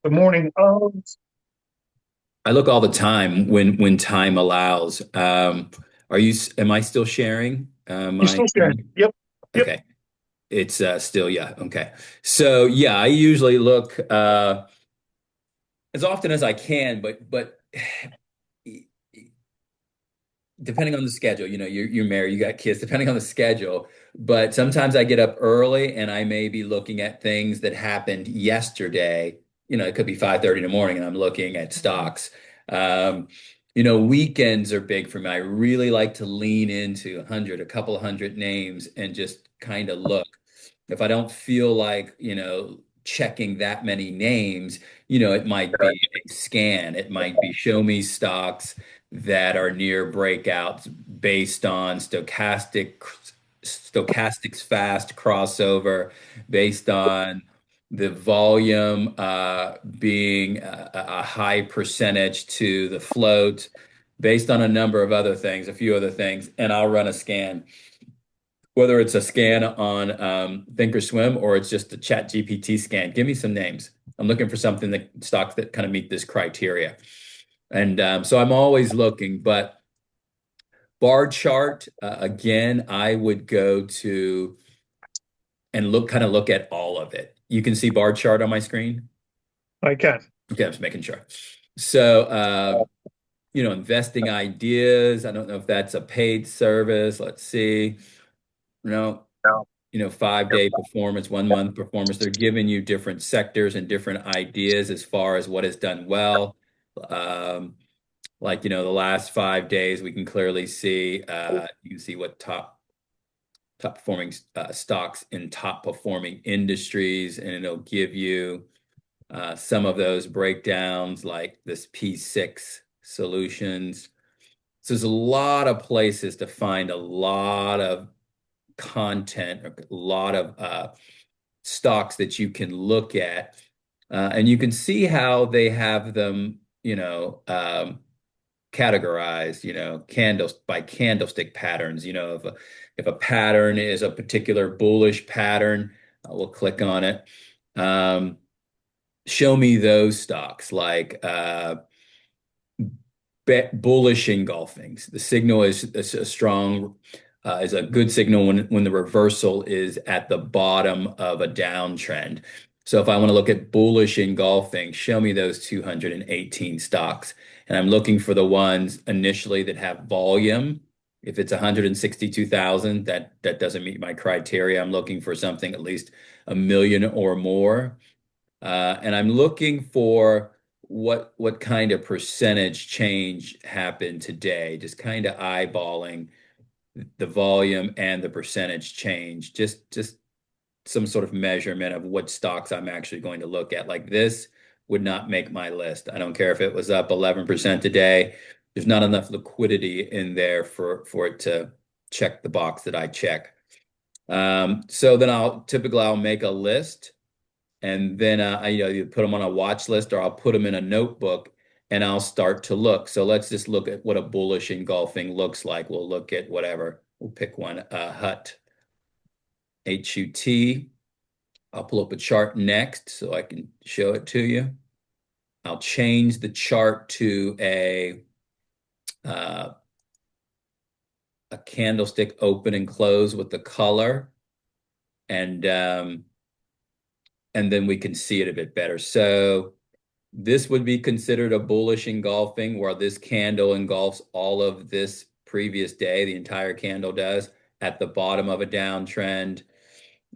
Good morning. I look all the time when time allows. Am I still sharing You my still sharing? screen? Yep. Yep. Okay. It's still, yeah. Okay. So yeah, I usually look as often as I can, but depending on the schedule, you're married, you got kids, depending on the schedule. But sometimes I get up early and I may be looking at things that happened yesterday. It could be 5:30 in the morning and I'm looking at stocks. Um, Weekends are big for me. I really like to lean into a couple of hundred names and just kind of look. If I don't feel like, checking that many names, it might be a scan. It might be show me stocks that are near breakouts based on stochastics fast crossover, based on the volume being a high percentage to the float, based on a number of other things, a few other things, and I'll run a scan. Whether it's a scan on Thinkorswim or it's just a Chat GPT scan, give me some names. I'm looking for something that stocks that kind of meet this criteria. And so I'm always looking, but bar chart, again, I would go to and look at all of it. You can see bar chart on my screen. I can. Okay, I'm just making sure. So, investing ideas. I don't know if that's a paid service. Let's see. No, 5-day performance, 1 month performance. They're giving you different sectors and different ideas as far as what has done well. Um, the last 5 days, we can clearly see, you can see what top performing stocks in top performing industries, and it'll give you some of those breakdowns like this P6 solutions. So there's a lot of places to find a lot of content, a lot of stocks that you can look at, and you can see how they have them, categorized, candles by candlestick patterns. If a pattern is a particular bullish pattern, we'll click on it. Um, Show me those stocks like bullish engulfing. The signal is a strong, is a good signal when the reversal is at the bottom of a downtrend. So if I want to look at bullish engulfing, show me those 218 stocks. And I'm looking for the ones initially that have volume. If it's 162,000, that doesn't meet my criteria. I'm looking for something at least a million or more. And I'm looking for what kind of percentage change happened today, just kind of eyeballing the volume and the percentage change, just some sort of measurement of what stocks I'm actually going to look at. Like this would not make my list. I don't care if it was up 11% today. There's not enough liquidity in there for it to check the box that I check. So then I'll make a list, and then you put them on a watch list, or I'll put them in a notebook and I'll start to look. So let's just look at what a bullish engulfing looks like. We'll look at whatever. We'll pick one, HUT, HUT. I'll pull up a chart next so I can show it to you. I'll change the chart to uh, a candlestick open and close with the color, and and then we can see it a bit better. So this would be considered a bullish engulfing, where this candle engulfs all of this previous day, the entire candle does, at the bottom of a downtrend.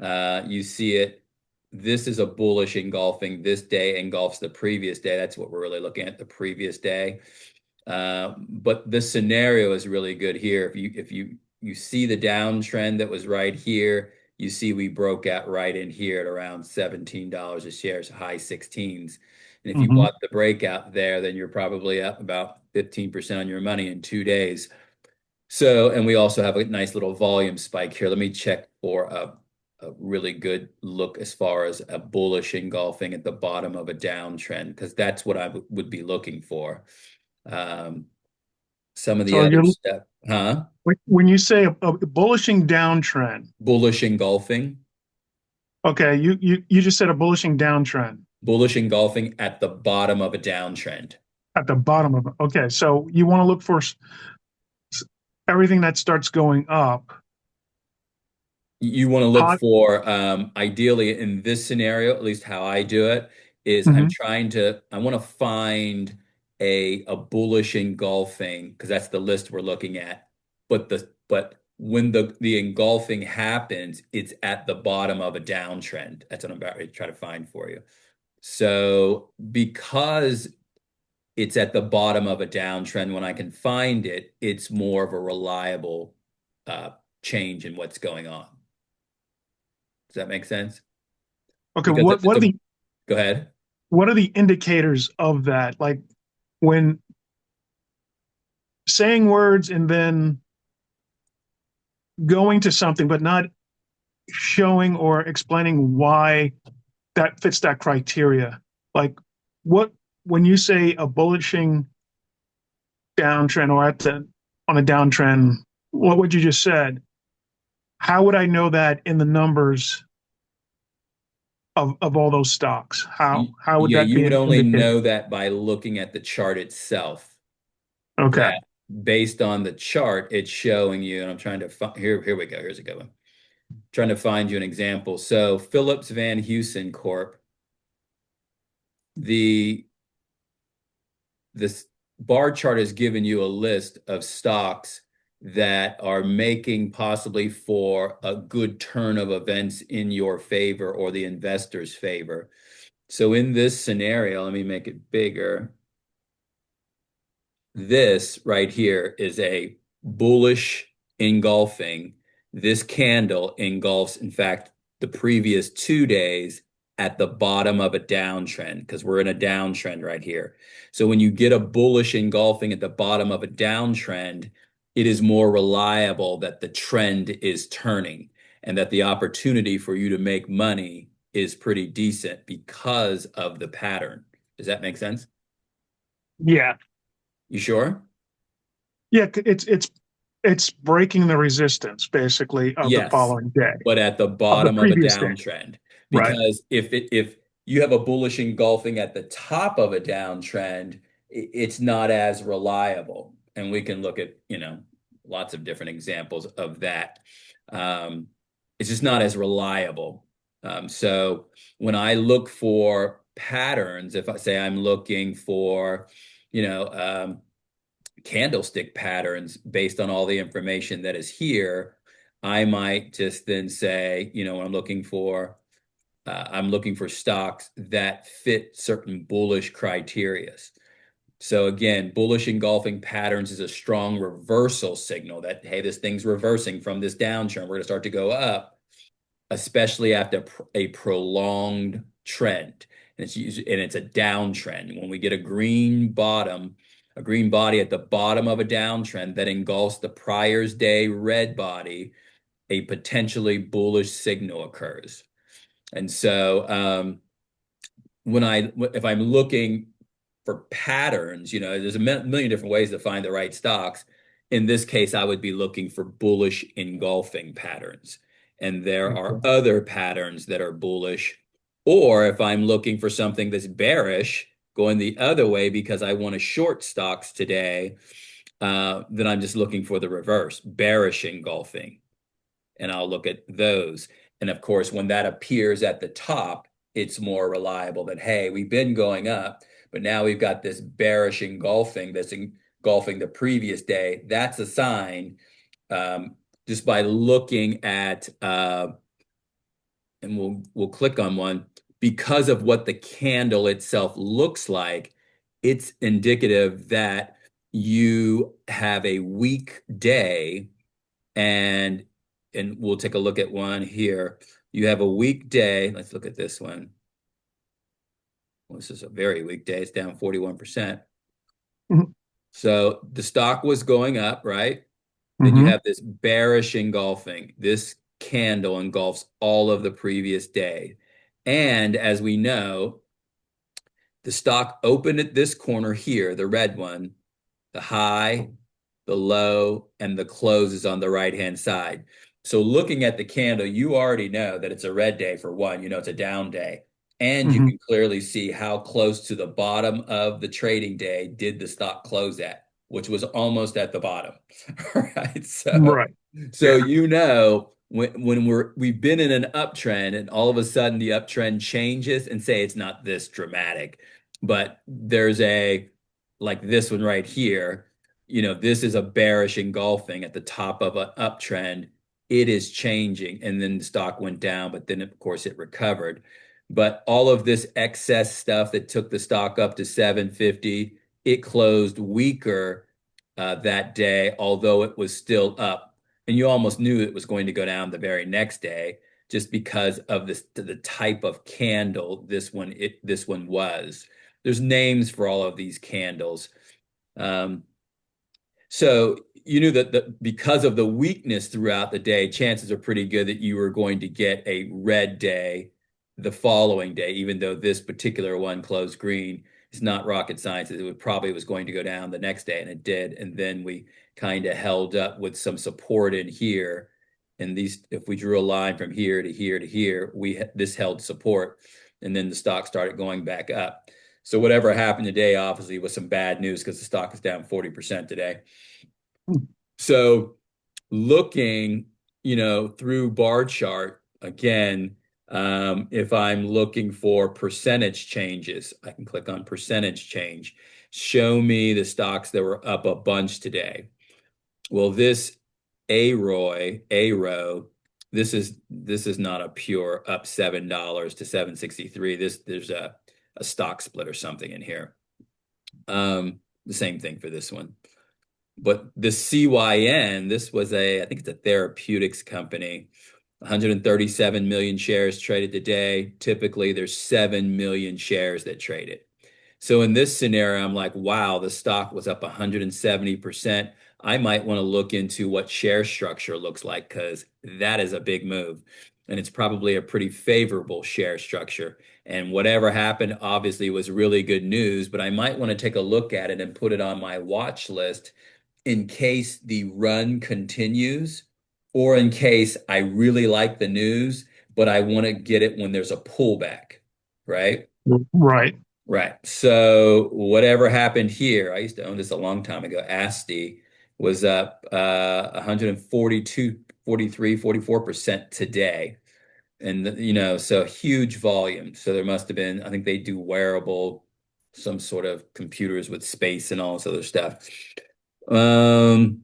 You see it. This is a bullish engulfing. This day engulfs the previous day. That's what we're really looking at, the previous day. But this scenario is really good here. If you see the downtrend that was right here, you see we broke out right in here at around $17 a share, so high 16s. And if you Hmm. bought the breakout there, then you're probably up about 15% on your money in 2 days. So, and we also have a nice little volume spike here. Let me check for a really good look as far as a bullish engulfing at the bottom of a downtrend, because that's what I would be looking for. Um, some of the So other you're stuff, huh? when you say a bullishing downtrend, Bullish engulfing. okay, you just said a bullishing downtrend. Bullish engulfing at the bottom of a downtrend. at the bottom of it. Okay, so you want to look for everything that starts going up. You want to look Hot. for, ideally in this scenario, at least how I do it, is Mhm. I want to find a bullish engulfing because that's the list we're looking at. But when the engulfing happens, it's at the bottom of a downtrend. That's what I'm about to try to find for you. So because it's at the bottom of a downtrend, when I can find it, it's more of a reliable uh, change in what's going on. Does that make sense? Okay, Because if what it's are a, the go ahead. what are the indicators of that? Like when saying words and then going to something, but not showing or explaining why that fits that criteria. Like what when you say a bullishing downtrend or on a downtrend, what would you just said? How would I know that in the numbers of all those stocks? How would Yeah, that you be would an only indicator? know that by looking at the chart itself. Okay. That based on the chart, it's showing you, and I'm trying to find here we go. Here's a good one. Trying to find you an example. So Phillips Van Heusen Corp, the this bar chart has given you a list of stocks that are making possibly for a good turn of events in your favor or the investor's favor. So in this scenario, let me make it bigger. This right here is a bullish engulfing. This candle engulfs, in fact, the previous 2 days at the bottom of a downtrend because we're in a downtrend right here. So when you get a bullish engulfing at the bottom of a downtrend, it is more reliable that the trend is turning and that the opportunity for you to make money is pretty decent because of the pattern. Does that make sense? Yeah. You sure? Yeah, it's breaking the resistance basically of the Yes, following day, but at the of the bottom of a previous day. downtrend. Right. Because if you have a bullish engulfing at the top of a downtrend, it's not as reliable. And we can look at, lots of different examples of that. Um, it's just not as reliable. So when I look for patterns, if I say I'm looking for, you know, um, candlestick patterns based on all the information that is here, I might just then say, I'm looking for stocks that fit certain bullish criterias. So again, bullish engulfing patterns is a strong reversal signal that, hey, this thing's reversing from this downturn. We're going to start to go up, especially after a prolonged trend. And it's a downtrend. When we get a green bottom, a green body at the bottom of a downtrend that engulfs the prior's day red body, a potentially bullish signal occurs. And so if I'm looking for patterns, there's a million different ways to find the right stocks. In this case, I would be looking for bullish engulfing patterns. And there are Okay. other patterns that are bullish. Or if I'm looking for something that's bearish, going the other way because I want to short stocks today, then I'm just looking for the reverse, bearish engulfing. And I'll look at those. And of course, when that appears at the top, it's more reliable that, hey, we've been going up, but now we've got this bearish engulfing that's engulfing the previous day. That's a sign, just by looking at, and we'll click on one, because of what the candle itself looks like, it's indicative that you have a weak day, and we'll take a look at one here. You have a weak day. Let's look at this one. Well, this is a very weak day. It's down 41%. Mhm. So the stock was going up, right? Then you Mhm. have this bearish engulfing. This candle engulfs all of the previous day. And as we know, the stock opened at this corner here, the red one, the high, the low, and the close is on the right-hand side. So looking at the candle, you already know that it's a red day for one, it's a down day. And you Hmm. can clearly see how close to the bottom of the trading day did the stock close at, which was almost at the bottom. Right. Right. So Yeah. when we've been in an uptrend and all of a sudden the uptrend changes, and say it's not this dramatic, but there's a like this one right here, this is a bearish engulfing at the top of an uptrend. It is changing, and then the stock went down, but then of course it recovered. But all of this excess stuff that took the stock up to 750, it closed weaker that day, although it was still up. And you almost knew it was going to go down the very next day, just because of the type of candle this one was. There's names for all of these candles. Um, so you knew that because of the weakness throughout the day, chances are pretty good that you were going to get a red day the following day, even though this particular one closed green. It's not rocket science. It probably was going to go down the next day, and it did. And then we kind of held up with some support in here. And if we drew a line from here to here to here, this held support, and then the stock started going back up. So whatever happened today, obviously, was some bad news because the stock is down 40% today. So looking, through bar chart again, if I'm looking for percentage changes, I can click on percentage change. Show me the stocks that were up a bunch today. Well, this AROY, this is not a pure up $7 to 763. There's a stock split or something in here. The same thing for this one. But the CYN, I think it's a therapeutics company, 137 million shares traded today. Typically, there's 7 million shares that trade it. So in this scenario, I'm like, wow, the stock was up 170%. I might want to look into what share structure looks like, because that is a big move. And it's probably a pretty favorable share structure. And whatever happened obviously was really good news, but I might want to take a look at it and put it on my watch list in case the run continues, or in case I really like the news, but I want to get it when there's a pullback, right? Right. Right. So whatever happened here, I used to own this a long time ago. ASTI was up 142, 43, 44% today. And so huge volume. So there must have been, I think they do wearable, some sort of computers with space and all this other stuff. Um,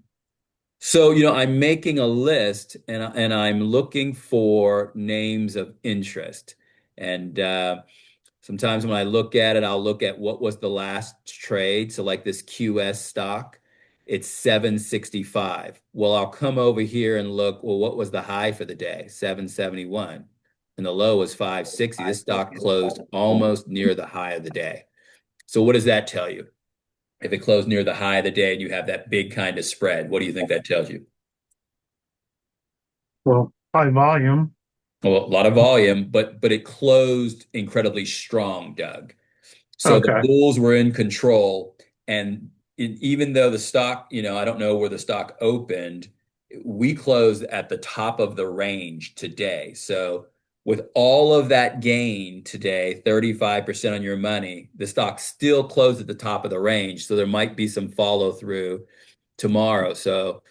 so, I'm making a list, and I'm looking for names of interest. And sometimes when I look at it, I'll look at what was the last trade. So like this QS stock, it's 765. Well, I'll come over here and look, well, what was the high for the day? 771. And the low was 560. This stock closed almost near the high of the day. So what does that tell you? If it closed near the high of the day and you have that big kind of spread, what do you think that tells you? Well, high volume. Well, a lot of volume, but it closed incredibly strong, Doug. So the Okay. bulls were in control, and even though the stock, I don't know where the stock opened, we closed at the top of the range today. So with all of that gain today, 35% on your money, the stock still closed at the top of the range. So there might be some follow through tomorrow. So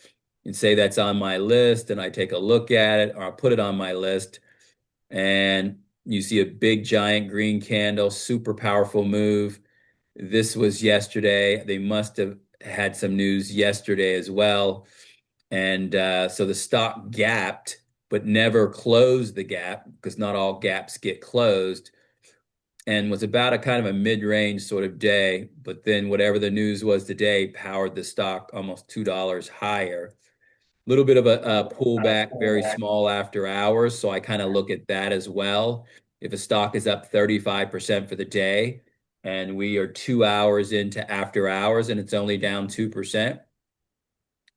you can say that's on my list, and I take a look at it, or I'll put it on my list, and you see a big giant green candle, super powerful move. This was yesterday. They must have had some news yesterday as well. And so the stock gapped, but never closed the gap, because not all gaps get closed, and was about a kind of a mid-range sort of day. But then whatever the news was today powered the stock almost $2 higher. Little bit of a pullback, very small after hours. So I kind of look at that as well. If a stock is up 35% for the day, and we are 2 hours into after hours and it's only down 2%,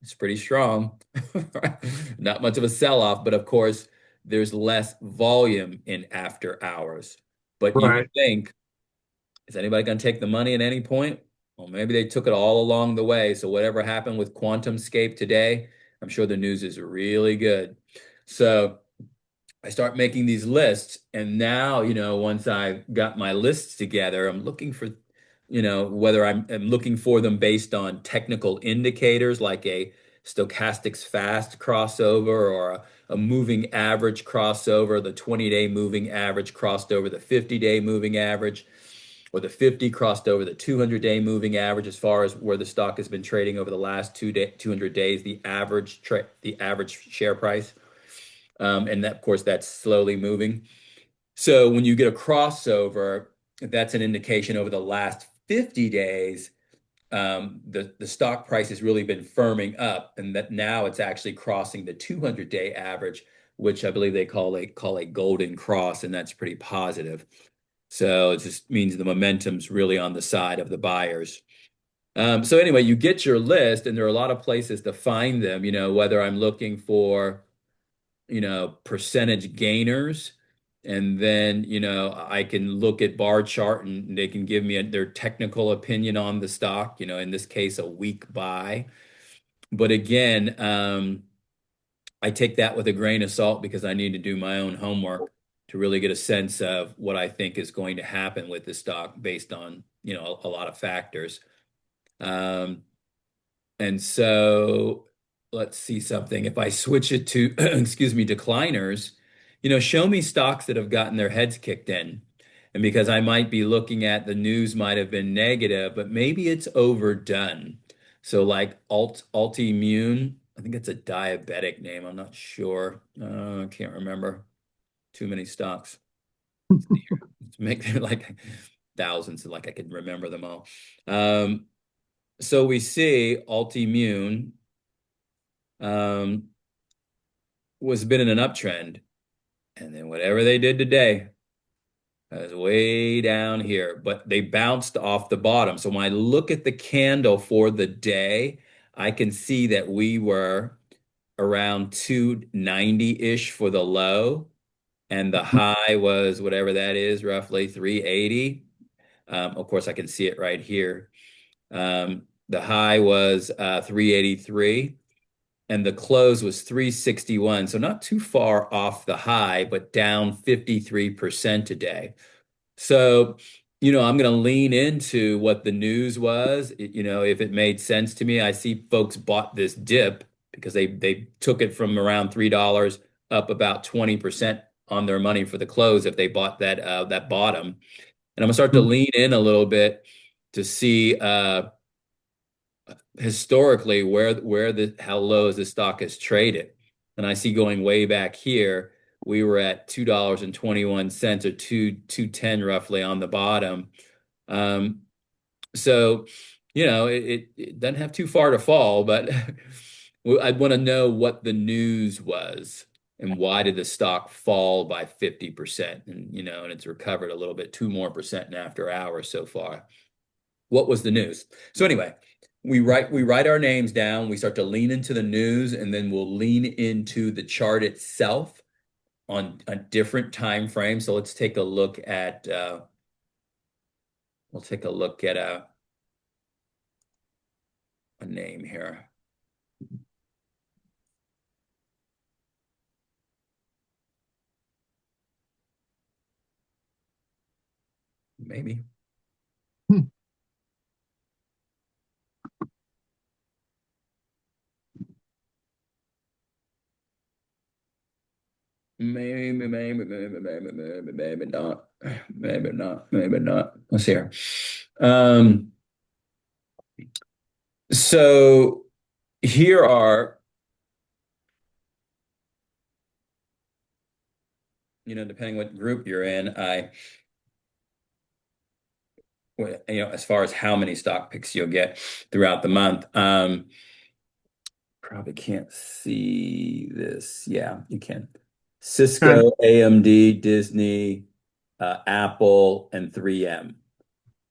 it's pretty strong. Not much of a sell-off, but of course, there's less volume in after hours. But you Right. would think, is anybody going to take the money at any point? Well, maybe they took it all along the way. So whatever happened with QuantumScape today, I'm sure the news is really good. So I start making these lists, and now, once I got my lists together, I'm looking for, whether I'm looking for them based on technical indicators like a stochastics fast crossover or a moving average crossover, the 20-day moving average crossed over the 50-day moving average, or the 50 crossed over the 200-day moving average as far as where the stock has been trading over the last 200 days, the average share price. And that, of course, that's slowly moving. So when you get a crossover, that's an indication over the last 50 days, the stock price has really been firming up, and that now it's actually crossing the 200-day average, which I believe they call a golden cross, and that's pretty positive. So it just means the momentum's really on the side of the buyers. So anyway, you get your list, and there are a lot of places to find them, whether I'm looking for percentage gainers. And then, I can look at bar chart and they can give me their technical opinion on the stock, in this case, a weak buy. But again, I take that with a grain of salt because I need to do my own homework to really get a sense of what I think is going to happen with the stock based on, a lot of factors. And so let's see something. If I switch it to, excuse me, decliners, show me stocks that have gotten their heads kicked in. And because I might be looking at the news might have been negative, but maybe it's overdone. So like Altimmune, I think it's a diabetic name. I'm not sure. I can't remember. Too many stocks. To make like thousands, like I can remember them all. So we see Altimmune was been in an uptrend, and then whatever they did today is way down here, but they bounced off the bottom. So when I look at the candle for the day, I can see that we were around 290-ish for the low, and the high was whatever that is, roughly 380. Of course, I can see it right here. The high was 383. And the close was 361. So not too far off the high, but down 53% today. So, I'm going to lean into what the news was. If it made sense to me, I see folks bought this dip because they took it from around $3 up about 20% on their money for the close if they bought that bottom. And I'm gonna start to lean in a little bit to see historically how low as the stock has traded. And I see going way back here, we were at $2.21 or 210 roughly on the bottom. So, it doesn't have too far to fall, but I'd want to know what the news was and why did the stock fall by 50%? And it's recovered a little bit, 2% more after hours so far. What was the news? So anyway, we write our names down, we start to lean into the news, and then we'll lean into the chart itself on a different time frame. So let's take a look at a name here. Maybe. Maybe not. Maybe not. Maybe not. Let's see here. So here are, depending what group you're in, as far as how many stock picks you'll get throughout the month. Probably can't see this. Yeah, you can. Cisco, AMD, Disney, Apple, and 3M.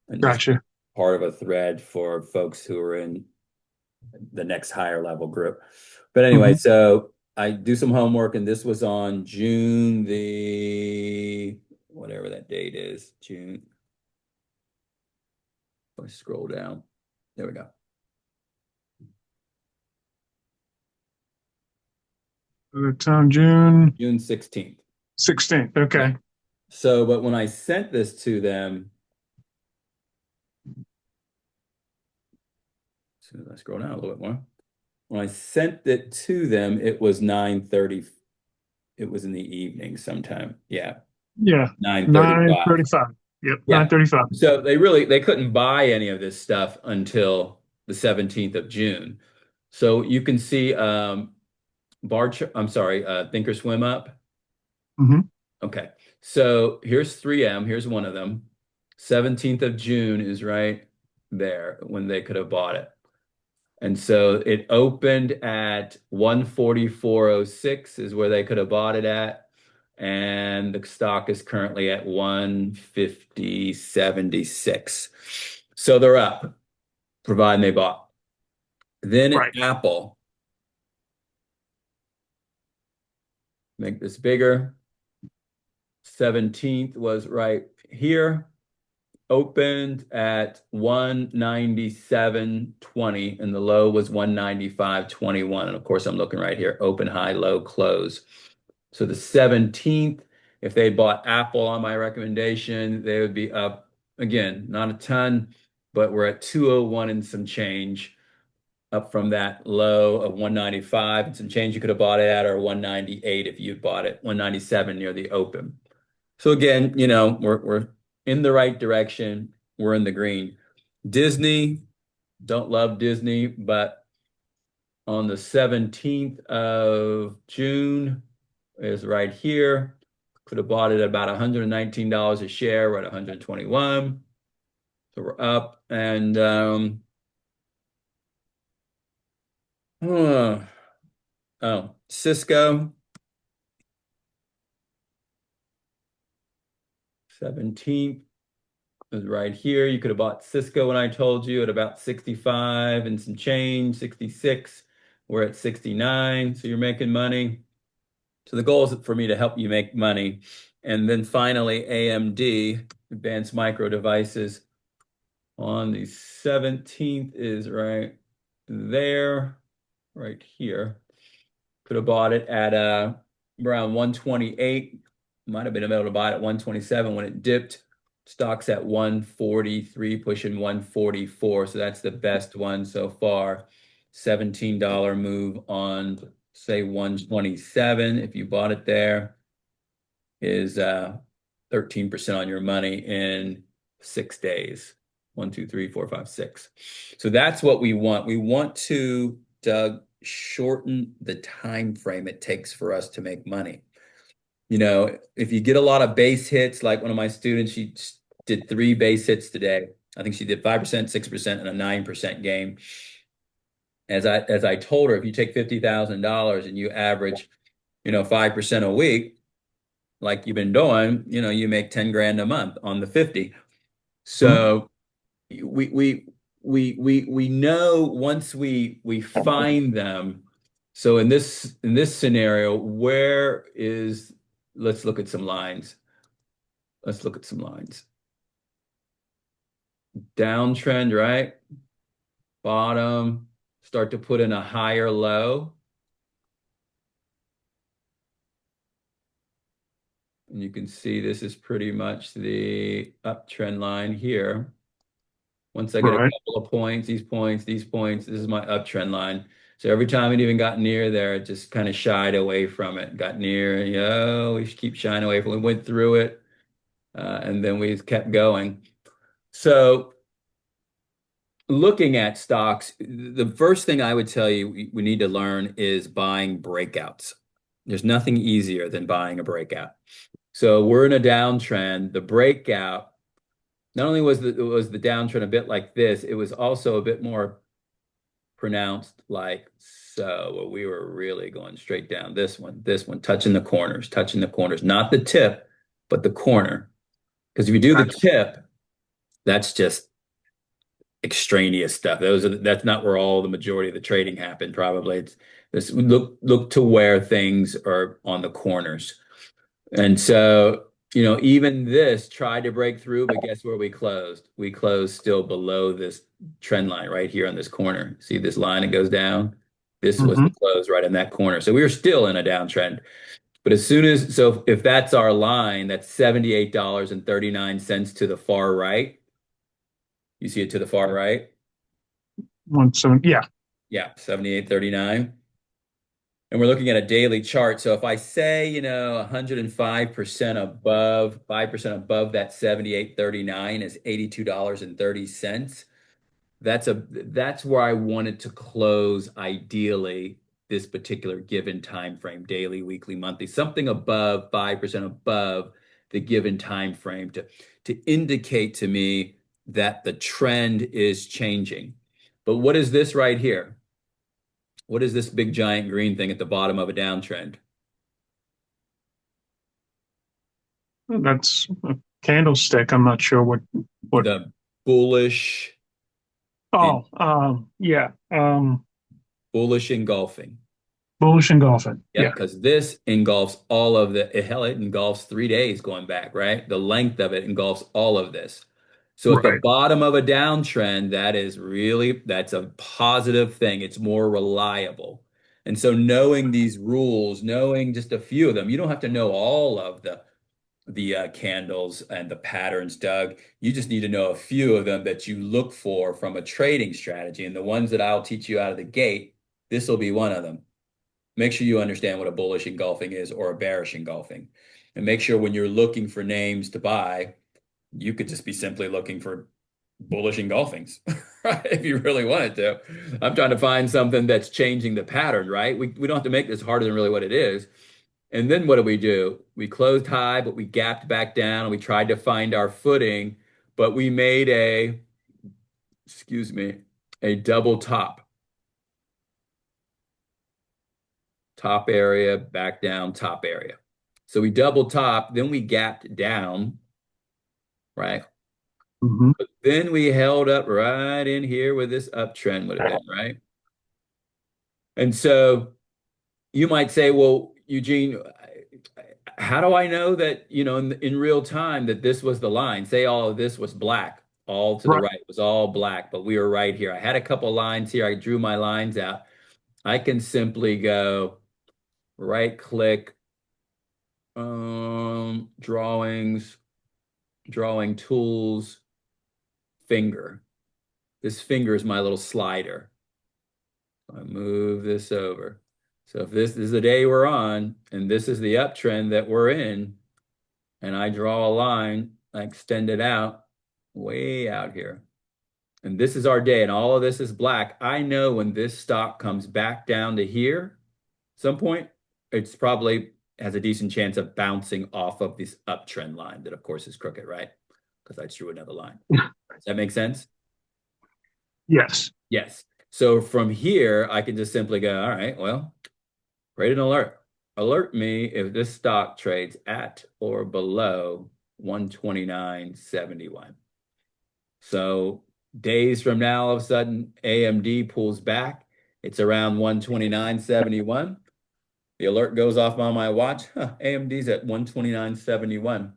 And Gotcha. part of a thread for folks who are in the next higher level group. But anyway, so I do some homework, and this was on June whatever that date is, June. Let's scroll down. There we go. It's on June. June 16th. 16th. Yeah. Okay. So, but when I sent this to them, so I scroll down a little bit more. When I sent it to them, it was 9:30. It was in the evening sometime. Yeah, Yeah. 9:35. 9:35. Yep. Yeah. 9:35. So they couldn't buy any of this stuff until the 17th of June. So you can see I'm sorry, Thinkorswim up. Hmm. Okay. So here's 3M. Here's one of them. 17th of June is right there when they could have bought it. And so it opened at 144.06 is where they could have bought it at. And the stock is currently at 150.76. So they're up, providing they bought. Then at Right. Apple, make this bigger. 17th was right here. Opened at 197.20 and the low was 195.21. And of course, I'm looking right here, open, high, low, close. So the 17th, if they bought Apple on my recommendation, they would be up again, not a ton, but we're at 201 and some change, up from that low of 195 and some change you could have bought it at, or 198 if you bought it, 197 near the open. So again, we're in the right direction. We're in the green. Disney, don't love Disney, but on the 17th of June is right here. Could have bought it at about $119 a share. We're at 121. So we're up. And Cisco, 17th. Is right here. You could have bought Cisco when I told you at about 65 and some change, 66. We're at 69, so you're making money. So the goal is for me to help you make money. And then finally, AMD, Advanced Micro Devices, on the 17th is right there, right here. Could have bought it at around 128. Might have been able to buy it at 127 when it dipped. Stock's at 143, pushing 144. So that's the best one so far. $17 move on, say, 127. If you bought it there, is 13% on your money in 6 days. 1, 2, 3, 4, 5, 6. So that's what we want. We want to, Doug, shorten the time frame it takes for us to make money. If you get a lot of base hits, like one of my students, she did 3 base hits today. I think she did 5%, 6%, and a 9% gain. As I told her, if you take $50,000 and you average, 5% a week, like you've been doing, you make 10 grand a month on the 50. So we know once we find them. So in this scenario, let's look at some lines. Let's look at some lines. Downtrend, right? Bottom, start to put in a higher low. And you can see this is pretty much the uptrend line here. Once I get a Right. couple of points, these points, these points, this is my uptrend line. So every time it even got near there, it just kind of shied away from it. Got near, we should keep shying away from it. We went through it, and then we kept going. So looking at stocks, the first thing I would tell you we need to learn is buying breakouts. There's nothing easier than buying a breakout. So we're in a downtrend. The breakout, not only was the downtrend a bit like this, it was also a bit more pronounced like so. Well, we were really going straight down this one, touching the corners, not the tip, but the corner. Because if you do the tip, that's just extraneous stuff. That's not where all the majority of the trading happened. Probably it's this look to where things are on the corners. And so, even this tried to break through, but guess where we closed? We closed still below this trend line right here on this corner. See this line that goes down? This was Hmm. the close right in that corner. So we were still in a downtrend. But as soon as, so if that's our line, that's $78.39 to the far right. You see it to the far right? Yeah. Yeah, 78.39. And we're looking at a daily chart. So if I say, 105% above, 5% above that 78.39 is $82.30. That's where I wanted to close ideally this particular given time frame, daily, weekly, monthly, something above 5% above the given time frame to indicate to me that the trend is changing. But what is this right here? What is this big giant green thing at the bottom of a downtrend? That's a candlestick. I'm not sure what. The bullish in Oh, yeah. bullish engulfing. Bullish engulfing. Yep, Yeah. because this engulfs all of the hell, it engulfs 3 days going back, right? The length of it engulfs all of this. So at the Right. bottom of a downtrend, that's a positive thing. It's more reliable. And so knowing these rules, knowing just a few of them, you don't have to know all of the candles and the patterns, Doug. You just need to know a few of them that you look for from a trading strategy. And the ones that I'll teach you out of the gate, this will be one of them. Make sure you understand what a bullish engulfing is or a bearish engulfing. And make sure when you're looking for names to buy, you could just be simply looking for bullish engulfings, right? If you really wanted to. I'm trying to find something that's changing the pattern, right? We don't have to make this harder than really what it is. And then what do? We closed high, but we gapped back down and we tried to find our footing, but we made excuse me, a double top area, back down, top area. So we double top, then we gapped down, right? Hmm. But then we held up right in here where this uptrend would have been, right? And so you might say, well, Eugene, how do I know that, in real time that this was the line? Say all of this was black, all to the Right. right was all black, but we were right here. I had a couple lines here. I drew my lines out. I can simply go right click, drawings, drawing tools, finger. This finger is my little slider. I move this over. So if this is the day we're on, and this is the uptrend that we're in, and I draw a line, I extend it out, way out here. And this is our day, and all of this is black. I know when this stock comes back down to here, some point, it's probably has a decent chance of bouncing off of this uptrend line that, of course, is crooked, right? Because I drew another line. Does that make sense? Yes. Yes. So from here, I can just simply go, all right, well, create an alert. Alert me if this stock trades at or below 129.71. So days from now, all of a sudden, AMD pulls back. It's around 129.71. The alert goes off on my watch. AMD's at 129.71.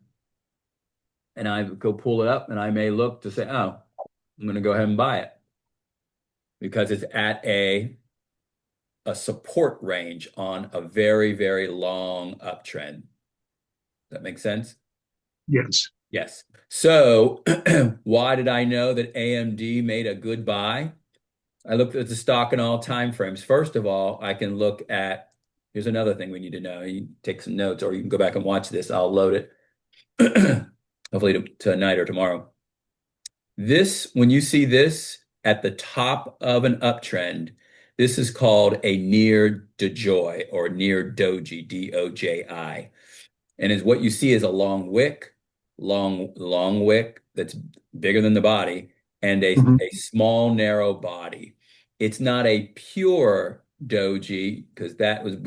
And I go pull it up and I may look to say, oh, I'm going to go ahead and buy it because it's at a support range on a very, very long uptrend. Does that make sense? Yes. Yes. So why did I know that AMD made a good buy? I looked at the stock in all time frames. First of all, I can look at, here's another thing we need to know. You take some notes or you can go back and watch this. I'll load it hopefully tonight or tomorrow. When you see this at the top of an uptrend, this is called a near doji or near doji, D-O-J-I. And is what you see is a long wick, long wick that's bigger than the body, and Hmm. a small, narrow body. It's not a pure doji because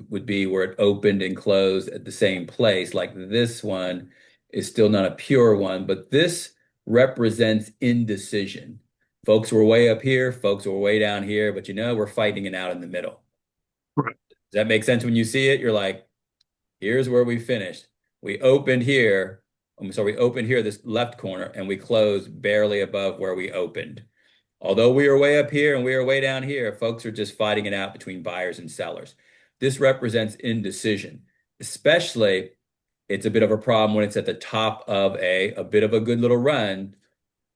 would be where it opened and closed at the same place. Like this one is still not a pure one, but this represents indecision. Folks were way up here, folks were way down here, but we're fighting it out in the middle. Right. Does that make sense when you see it? You're like, here's where we finished. We opened here. We opened here, this left corner, and we closed barely above where we opened. Although we are way up here and we are way down here, folks are just fighting it out between buyers and sellers. This represents indecision. especially it's a bit of a problem when it's at the top of a bit of a good little run.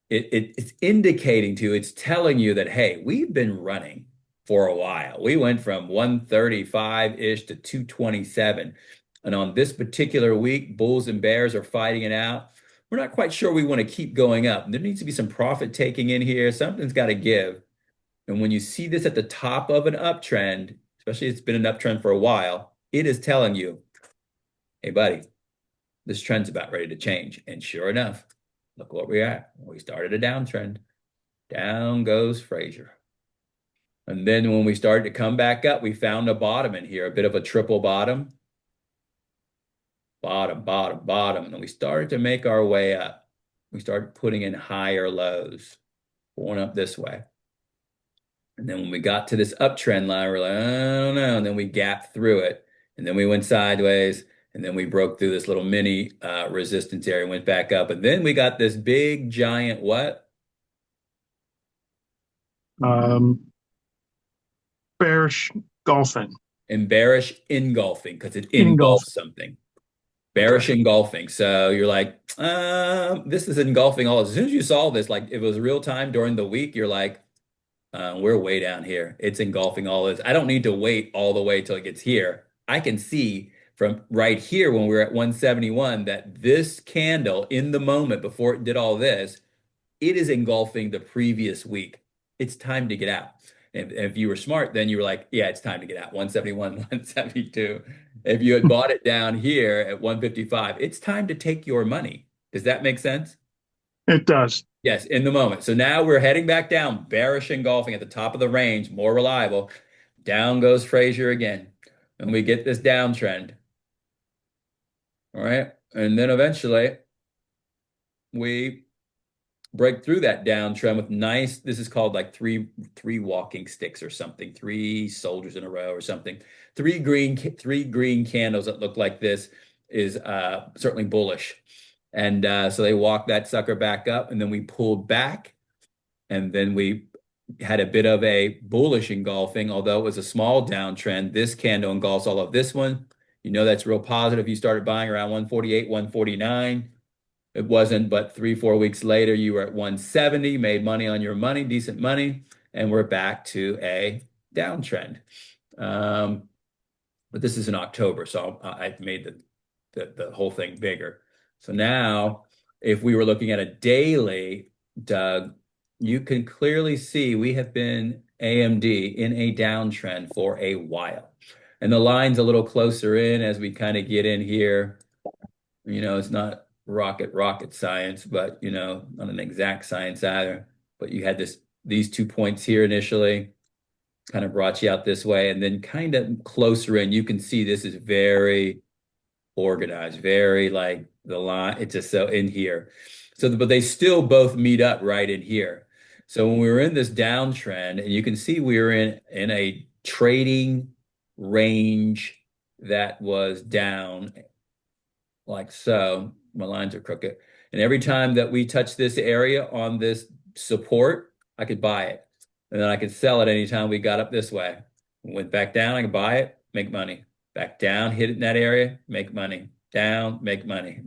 It's indicating to, it's telling you that, hey, we've been running for a while. We went from 135-ish to 227. And on this particular week, bulls and bears are fighting it out. We're not quite sure we want to keep going up. There needs to be some profit taking in here. Something's got to give. And when you see this at the top of an uptrend, especially it's been an uptrend for a while, it is telling you, hey, buddy, this trend's about ready to change. And sure enough, look what we're at. We started a downtrend. Down goes Fraser. And then when we started to come back up, we found a bottom in here, a bit of a triple bottom. Bottom, bottom, bottom. And we started to make our way up. We started putting in higher lows, going up this way. And then when we got to this uptrend line, we're like, I don't know. And then we gapped through it. And then we went sideways. And then we broke through this little mini resistance area, went back up. And then we got this big giant what? Um, bearish golfing. And bearish engulfing because it Engulfing. engulfs something. Okay. Bearish engulfing. So you're like, this is engulfing all. As soon as you saw this, like it was real time during the week, you're like, we're way down here. It's engulfing all this. I don't need to wait all the way till it gets here. I can see from right here when we were at 171 that this candle in the moment before it did all this, it is engulfing the previous week. It's time to get out. And if you were smart, then you were like, yeah, it's time to get out. 171, 172. If you had bought it down here at 155, it's time to take your money. Does that make sense? It does. Yes, in the moment. So now we're heading back down, bearish engulfing at the top of the range, more reliable. Down goes Fraser again. And we get this downtrend. All right. And then eventually we break through that downtrend with nice, this is called like three walking sticks or something, three soldiers in a row or something. Three green candles that look like this is certainly bullish. And so they walked that sucker back up, and then we pulled back, and then we had a bit of a bullish engulfing, although it was a small downtrend. This candle engulfs all of this one. You know that's real positive. You started buying around 148, 149. It wasn't, but 3-4 weeks later, you were at 170, made money on your money, decent money, and we're back to a downtrend. But this is in October, so I made the whole thing bigger. So now, if we were looking at a daily, Doug, you can clearly see we have been AMD in a downtrend for a while. And the line's a little closer in as we kind of get in here. You know, it's not rocket science, but not an exact science either. But you had these 2 points here initially, kind of brought you out this way, and then kind of closer in, you can see this is very organized, very like the line, it's just so in here. So, but they still both meet up right in here. So when we were in this downtrend, and you can see we were in a trading range that was down like so. My lines are crooked. And every time that we touch this area on this support, I could buy it. And then I could sell it anytime we got up this way. Went back down, I could buy it, make money. Back down, hit it in that area, make money. Down, make money.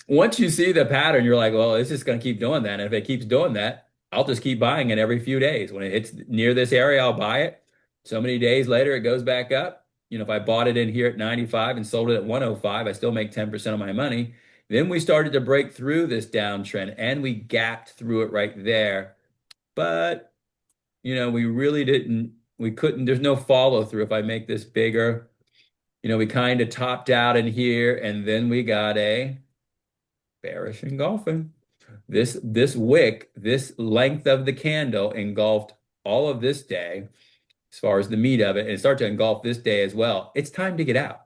Once you see the pattern, you're like, well, it's just going to keep doing that. And if it keeps doing that, I'll just keep buying it every few days. When it hits near this area, I'll buy it. So many days later, it goes back up. If I bought it in here at 95 and sold it at 105, I still make 10% of my money. Then we started to break through this downtrend, and we gapped through it right there. But, we really we couldn't, there's no follow through. If I make this bigger, we kind of topped out in here, and then we got a bearish engulfing. This wick, this length of the candle engulfed all of this day as far as the meat of it, and start to engulf this day as well. It's time to get out.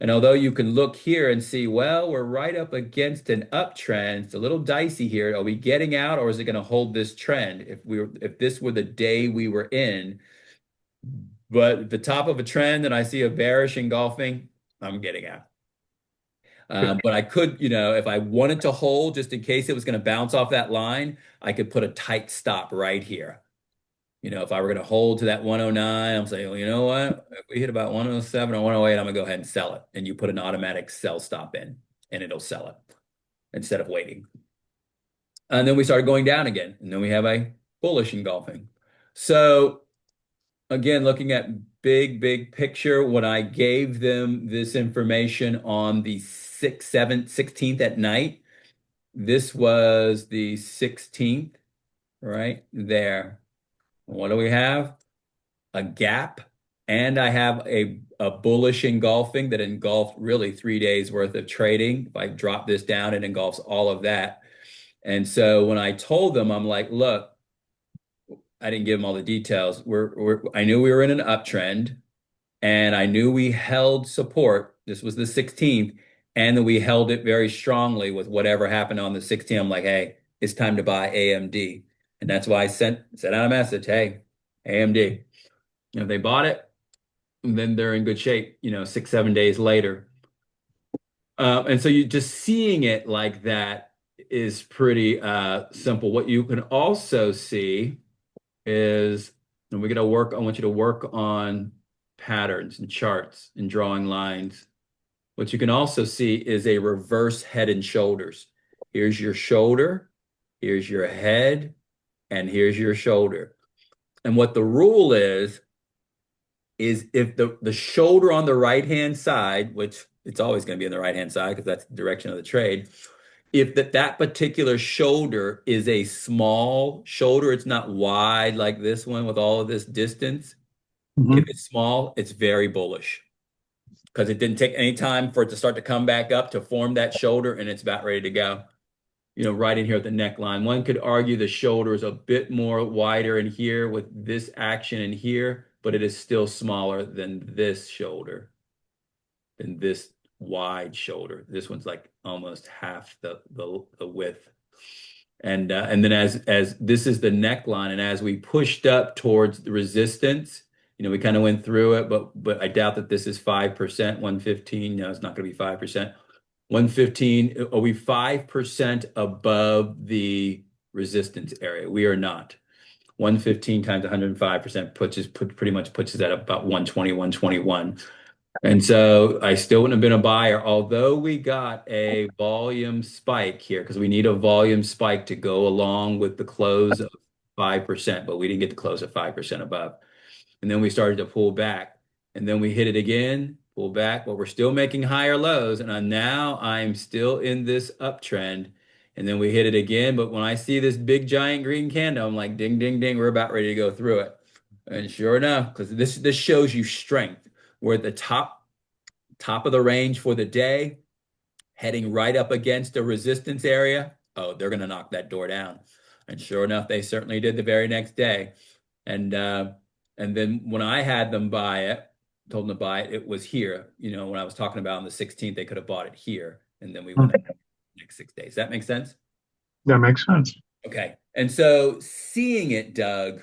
And although you can look here and see, well, we're right up against an uptrend. It's a little dicey here. Are we getting out, or is it going to hold this trend? If this were the day we were in, but at the top of a trend and I see a bearish engulfing, I'm getting out. But I could, if I wanted to hold just in case it was going to bounce off that line, I could put a tight stop right here. If I were going to hold to that 109, I'm saying, well, you know what? If we hit about 107 or 108, I'm going to go ahead and sell it. And you put an automatic sell stop in, and it'll sell it instead of waiting. And then we started going down again, and then we have a bullish engulfing. So again, looking at big picture, when I gave them this information on the 6th, 7th, 16th at night, this was the 16th, right there. What do we have? A gap, and I have a bullish engulfing that engulfed really 3 days worth of trading. If I drop this down, it engulfs all of that. And so when I told them, I'm like, look, I didn't give them all the details. I knew we were in an uptrend, and I knew we held support. This was the 16th, and that we held it very strongly with whatever happened on the 16th. I'm like, hey, it's time to buy AMD. And that's why I sent out a message, hey, AMD. They bought it, and then they're in good shape, 6, 7 days later. And so you just seeing it like that is pretty simple. What you can also see is, and I want you to work on patterns and charts and drawing lines. What you can also see is a reverse head and shoulders. Here's your shoulder, here's your head, and here's your shoulder. And what the rule is if the shoulder on the right-hand side, which it's always going to be on the right-hand side because that's the direction of the trade, if that particular shoulder is a small shoulder, it's not wide like this one with all of this distance. Mhm. If it's small, it's very bullish because it didn't take any time for it to start to come back up to form that shoulder, and it's about ready to go. Right in here at the neckline. One could argue the shoulder is a bit more wider in here with this action in here, but it is still smaller than this shoulder, than this wide shoulder. This one's like almost half the width. And then as this is the neckline, and as we pushed up towards the resistance, we kind of went through it, but I doubt that this is 5%, 115. No, it's not going to be 5%. 115, are we 5% above the resistance area? We are not. 115 times 105% pretty much puts us at about 120, 121. And so I still wouldn't have been a buyer, although we got a volume spike here because we need a volume spike to go along with the close of 5%, but we didn't get the close at 5% above. And then we started to pull back, and then we hit it again, pull back, but we're still making higher lows. And now I'm still in this uptrend. And then we hit it again. But when I see this big giant green candle, I'm like, ding, ding, ding, we're about ready to go through it. And sure enough, because this shows you strength. We're at the top of the range for the day, heading right up against a resistance area. Oh, they're going to knock that door down. And sure enough, they certainly did the very next day. And then when I had them buy it, told them to buy it, it was here. When I was talking about on the 16th, they could have bought it here. And then we went the next 6 days. Does that make sense? That makes sense. Okay. And so seeing it, Doug,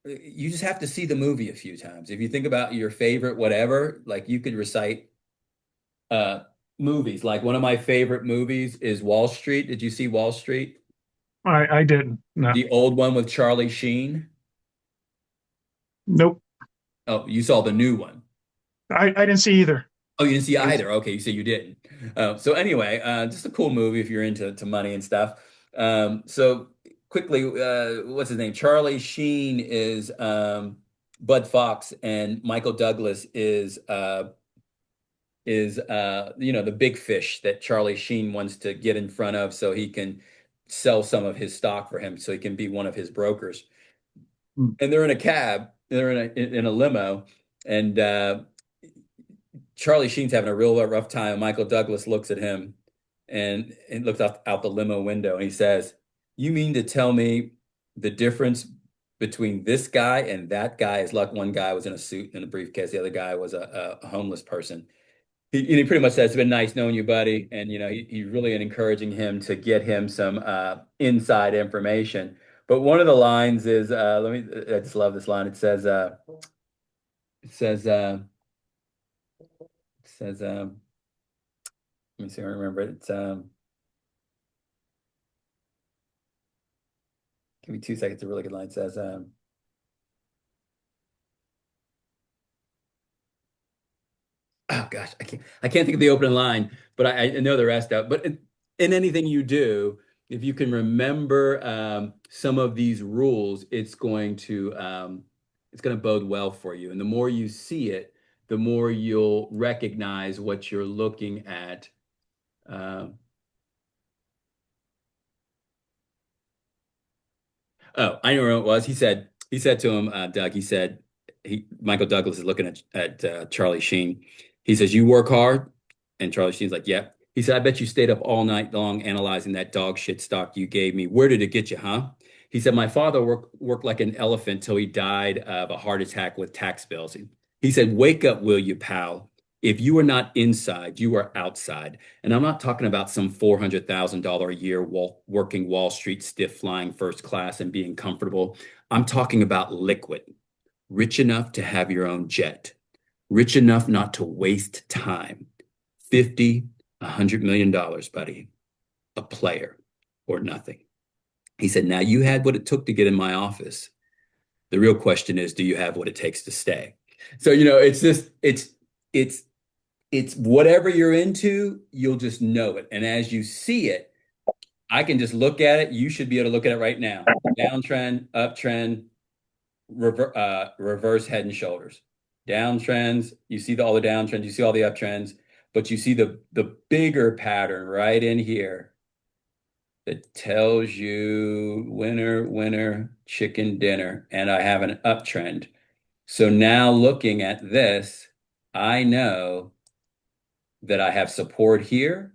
you just have to see the movie a few times. If you think about your favorite whatever, like you could recite movies. Like one of my favorite movies is Wall Street. Did you see Wall Street? I didn't. No. The old one with Charlie Sheen? Nope. Oh, you saw the new one. I didn't see either. Oh, you didn't see either. Okay, you said you didn't. So anyway, just a cool movie if you're into money and stuff. So quickly, what's his name? Charlie Sheen is Bud Fox, and Michael Douglas is the big fish that Charlie Sheen wants to get in front of so he can sell some of his stock for him so he can be one of his brokers. And they're in a cab, they're in a limo, and Charlie Sheen's having a real rough time. Michael Douglas looks at him and looks out the limo window, and he says, "You mean to tell me the difference between this guy and that guy is like one guy was in a suit and a briefcase, the other guy was a homeless person." He pretty much says, "It's been nice knowing you, buddy," and he's really encouraging him to get him some inside information. But one of the lines is, I just love this line. It says, it says, it says, let me see if I remember it. It's give me 2 seconds. A really good line. It says, gosh, I can't think of the opening line, but I know the rest of it. But in anything you do, if you can remember some of these rules, it's going to bode well for you. And the more you see it, the more you'll recognize what you're looking at. Um, oh, I know where it was. He said to him, Doug, Michael Douglas is looking at Charlie Sheen. He says, "You work hard," and Charlie Sheen's like, "Yep." He said, "I bet you stayed up all night long analyzing that dog shit stock you gave me. Where did it get you, huh?" He said, "My father worked like an elephant till he died of a heart attack with tax bills." He said, "Wake up, will you, pal? If you are not inside, you are outside." And I'm not talking about some $400,000 a year working Wall Street stiff flying first class and being comfortable. I'm talking about liquid, rich enough to have your own jet, rich enough not to waste time. 50, $100 million, buddy, a player or nothing. He said, "Now you had what it took to get in my office. The real question is, do you have what it takes to stay?" So, it's just, it's whatever you're into, you'll just know it. And as you see it, I can just look at it. You should be able to look at it right now. Downtrend, uptrend, reverse head and shoulders. Downtrends, you see all the downtrends, you see all the uptrends, but you see the bigger pattern right in here that tells you winner, winner, chicken dinner, and I have an uptrend. So now looking at this, I know that I have support here,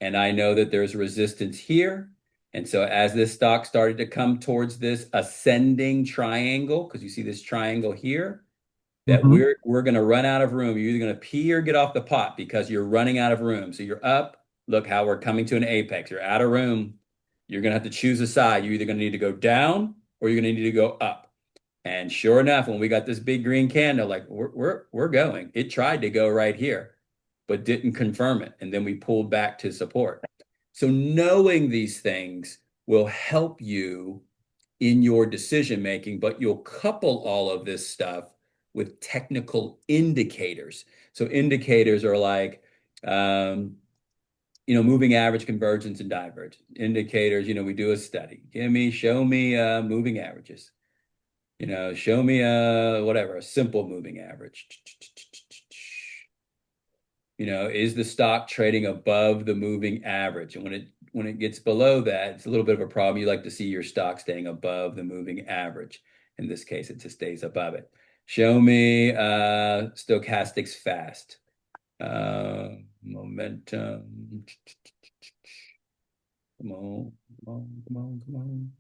and I know that there's resistance here. And so as this stock started to come towards this ascending triangle, because you see this triangle here, that Mhm. we're going to run out of room. You're either going to pee or get off the pot because you're running out of room. So you're up. Look how we're coming to an apex. You're out of room. You're going to have to choose a side. You're either going to need to go down or you're going to need to go up. And sure enough, when we got this big green candle, like we're going. It tried to go right here, but didn't confirm it. And then we pulled back to support. So knowing these things will help you in your decision making, but you'll couple all of this stuff with technical indicators. So indicators are like, moving average, convergence, and divergence. Indicators, we do a study. Show me moving averages. Show me whatever, a simple moving average. Is the stock trading above the moving average? And when it gets below that, it's a little bit of a problem. You like to see your stock staying above the moving average. In this case, it just stays above it. Show me stochastics fast. Momentum. Come on, come on, come on, come on.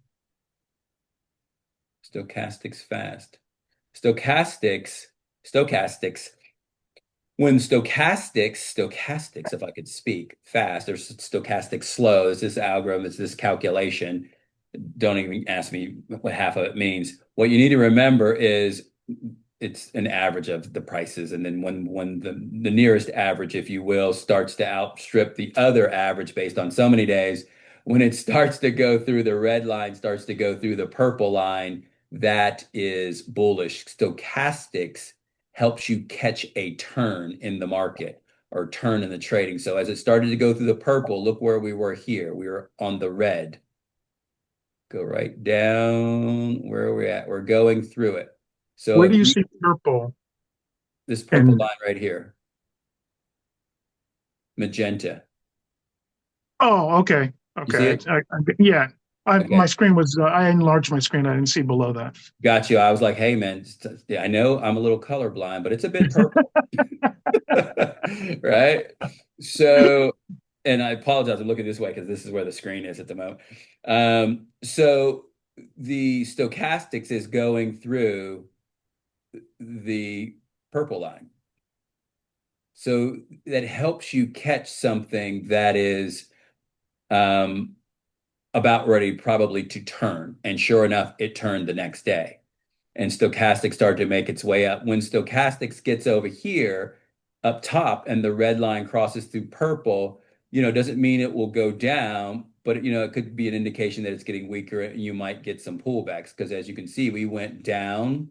Stochastics fast. Stochastics. When stochastics, if I could speak fast, there's stochastic slow. It's this algorithm, it's this calculation. Don't even ask me what half of it means. What you need to remember is it's an average of the prices. And then when the nearest average, if you will, starts to outstrip the other average based on so many days, when it starts to go through the red line, starts to go through the purple line, that is bullish. Stochastics helps you catch a turn in the market or turn in the trading. So as it started to go through the purple, look where we were here. We were on the red. Go right down. Where are we at? We're going through it. So Where do if you we, see purple? this purple And line right here, magenta. oh, okay, You see okay. it? Yeah, my Okay. screen was I enlarged my screen. I didn't see below that. Got you. I was like, hey man, yeah, I know I'm a little colorblind, but it's a bit purple. Right? So, and I apologize. I'm looking this way because this is where the screen is at the moment. So the stochastics is going through the purple line. So that helps you catch something that is um, about ready probably to turn. And sure enough, it turned the next day. And stochastics started to make its way up. When stochastics gets over here up top and the red line crosses through purple, doesn't mean it will go down, but it could be an indication that it's getting weaker and you might get some pullbacks. Because as you can see, we went down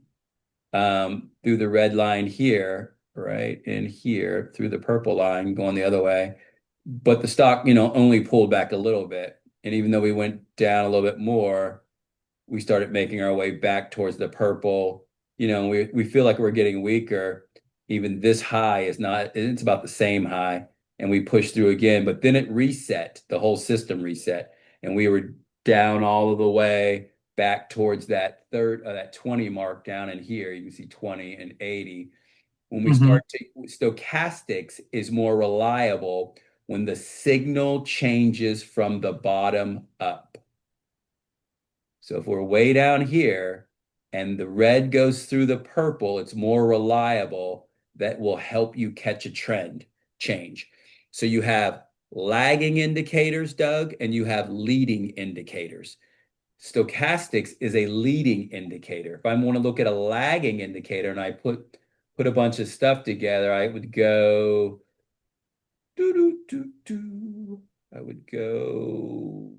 through the red line here right in here through the purple line going the other way. But the stock, only pulled back a little bit. And even though we went down a little bit more, we started making our way back towards the purple. We feel like we're getting weaker. Even this high is not, it's about the same high. And we pushed through again, but then it reset, the whole system reset. And we were down all of the way back towards that 20 mark down in here. You can see 20 and 80. When we Hmm. start to, stochastics is more reliable when the signal changes from the bottom up. So if we're way down here and the red goes through the purple, it's more reliable. That will help you catch a trend change. So you have lagging indicators, Doug, and you have leading indicators. Stochastics is a leading indicator. If I want to look at a lagging indicator and I put a bunch of stuff together, I would go do do do do. I would go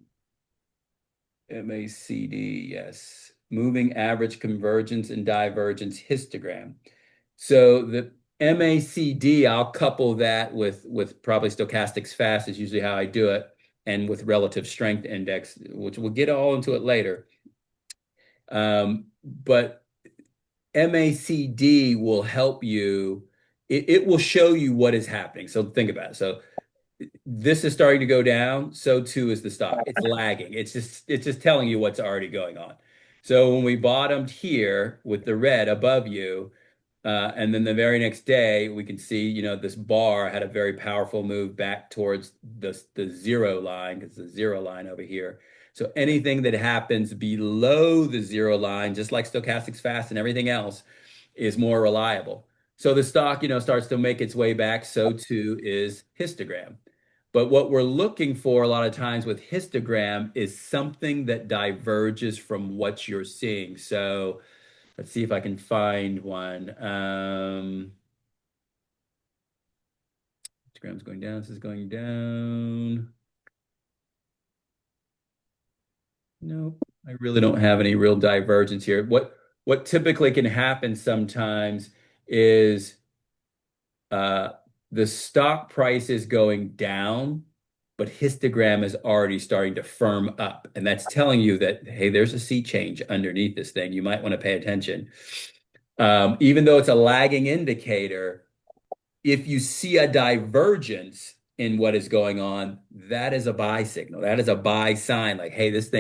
MACD, yes. Moving average convergence and divergence histogram. So the MACD, I'll couple that with probably stochastics fast is usually how I do it, and with relative strength index, which we'll get all into it later. But MACD will help you. It will show you what is happening. So think about it. So this is starting to go down, so too is the stock. It's lagging. It's just telling you what's already going on. So when we bottomed here with the red above you, and then the very next day we can see, this bar had a very powerful move back towards the zero line, because the zero line over here. So anything that happens below the zero line, just like stochastics fast and everything else, is more reliable. So the stock, starts to make its way back, so too is histogram. But what we're looking for a lot of times with histogram is something that diverges from what you're seeing. So let's see if I can find one. Histogram's going down. This is going down. Nope, I really don't have any real divergence here. What typically can happen sometimes is uh, the stock price is going down, but histogram is already starting to firm up. And that's telling you that, hey, there's a sea change underneath this thing. You might want to pay attention. Even though it's a lagging indicator, if you see a divergence in what is going on, that is a buy signal. That is a buy sign. Like, hey, this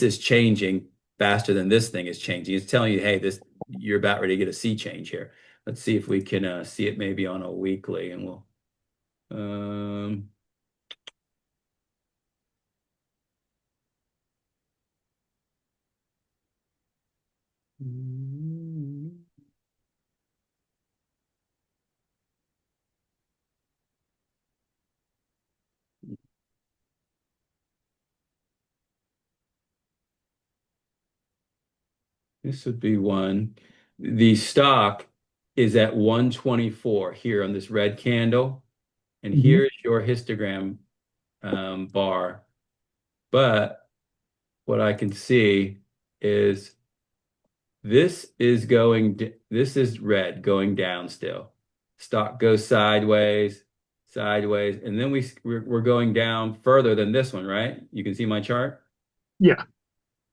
is changing faster than this thing is changing. It's telling you, hey, you're about ready to get a sea change here. Let's see if we can see it maybe on a weekly, and we'll. Um, this would be one. The stock is at 124 here on this red candle, and Hmm. here's your histogram bar. But what I can see is this is red going down still. Stock goes sideways, sideways, and then we're going down further than this one, right? You can see my chart. Yeah.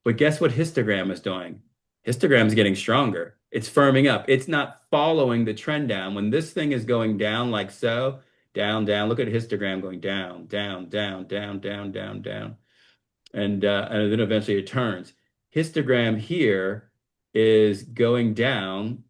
But guess what histogram is doing? Histogram is getting stronger. It's firming up. It's not following the trend down. When this thing is going down like so, down, down, look at histogram going down, down, down, down, down, down, down. And then eventually it turns. Histogram here is going down.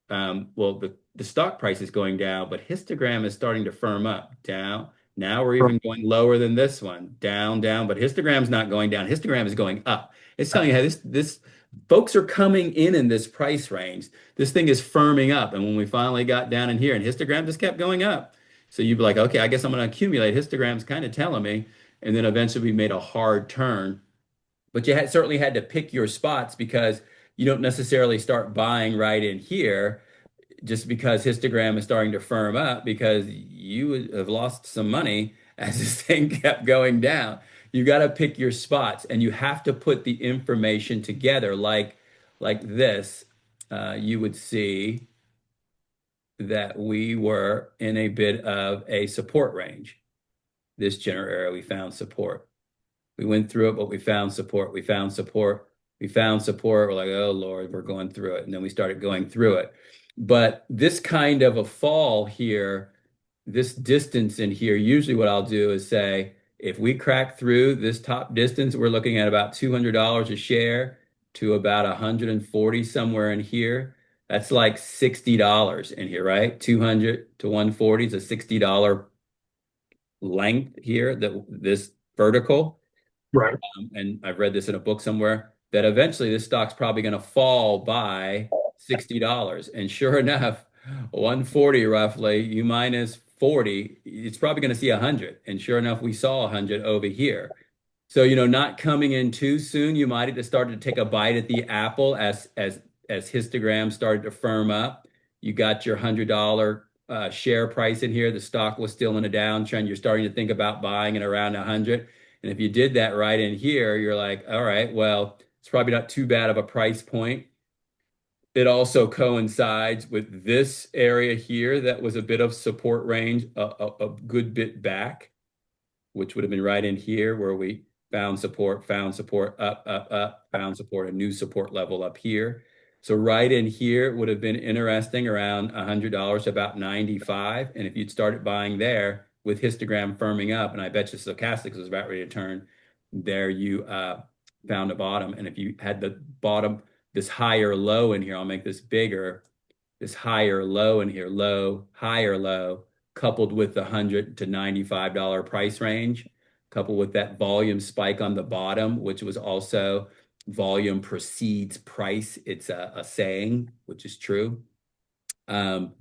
Well, the stock price is going down, but histogram is starting to firm up. Down. Now we're even going lower than this one. Down, down, but histogram's not going down. Histogram is going up. It's telling you, hey, this folks are coming in this price range. This thing is firming up. And when we finally got down in here, and histogram just kept going up. So you'd be like, okay, I guess I'm going to accumulate. Histogram's kind of telling me. And then eventually we made a hard turn. But you certainly had to pick your spots, because you don't necessarily start buying right in here just because histogram is starting to firm up, because you have lost some money as this thing kept going down. You got to pick your spots, and you have to put the information together like this. You would see that we were in a bit of a support range. This general area, we found support. We went through it, but we found support. We found support. We found support. We're like, oh Lord, we're going through it. And then we started going through it. But this kind of a fall here, this distance in here, usually what I'll do is say, if we crack through this top distance, we're looking at about $200 a share to about 140 somewhere in here. That's like $60 in here, right? 200 to 140 is a $60 length here, that this vertical. Right. And I've read this in a book somewhere, that eventually this stock's probably going to fall by $60. And sure enough, 140 roughly, you minus 40, it's probably going to see 100. And sure enough, we saw 100 over here. So, not coming in too soon, you might have just started to take a bite at the apple as histogram started to firm up. You got your $100 share price in here. The stock was still in a downtrend. You're starting to think about buying it around 100. And if you did that right in here, you're like, all right, well, it's probably not too bad of a price point. It also coincides with this area here that was a bit of support range, a good bit back, which would have been right in here where we found support, up, found support, a new support level up here. So right in here would have been interesting, around $100 to about 95. And if you'd started buying there with histogram firming up, and I bet you stochastics was about ready to turn, there you found a bottom. And if you had the bottom, this higher low in here, I'll make this bigger, this higher low in here, low, higher low, coupled with the $100 to $95 price range, coupled with that volume spike on the bottom, which was also volume precedes price. It's a saying, which is true. And